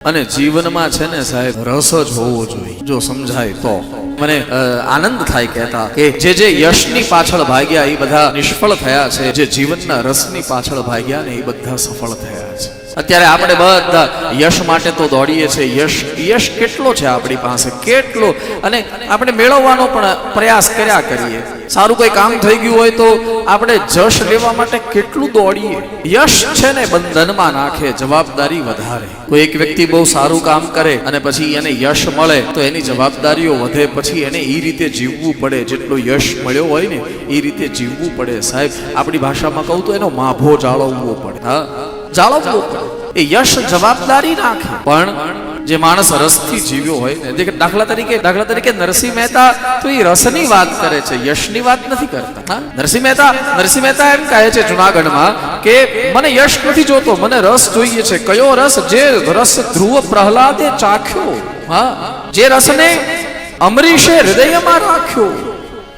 અને જીવનમાં છે ને સાહેબ રસ જ હોવો જોઈએ. જો સમજાય તો મને આનંદ થાય કહેતા કે જે યશની પાછળ ભાગ્યા એ બધા નિષ્ફળ થયા છે, જે જીવનના રસની પાછળ ભાગ્યા ને એ બધા સફળ થયા છે. અત્યારે આપણે બધા યશ માટે તો દોડીએ છીએ. યશ કેટલો છે આપણી પાસે, કેટલો, અને આપણે મેળવવાનો પણ પ્રયાસ કર્યા કરીએ. સારું કોઈ કામ થઈ ગયું હોય તો આપણે જશ લેવા માટે કેટલું દોડીએ. યશ છે ને બંધનમાં નાખે, જવાબદારી વધારે. કોઈ એક વ્યક્તિ બહુ સારું કામ કરે અને પછી એને યશ મળે તો એની જવાબદારીઓ વધે, પછી એને એ રીતે જીવવું પડે. જેટલો યશ મળ્યો હોય ને એ રીતે જીવવું પડે. સાહેબ આપણી ભાષામાં કહું તો એનો માભો જાળવવો પડે. હા, જાળવવો પડે. એ યશ જવાબદારી નાખે. પણ જે માણસ રસથી જીવ્યો હોય ને, દાખલા તરીકે નરસિંહ મહેતા તો એ રસની વાત કરે છે, યશની વાત નથી કરતા. નરસિંહ મહેતા એમ કહે છે જુનાગઢમાં કે મને યશ નથી જોતો, મને રસ જોઈએ છે. કયો રસ? જે રસ ધ્રુવ પ્રહલાદે ચાખ્યો, હા, જે રસને અમરીશે હૃદયમાં રાખ્યો.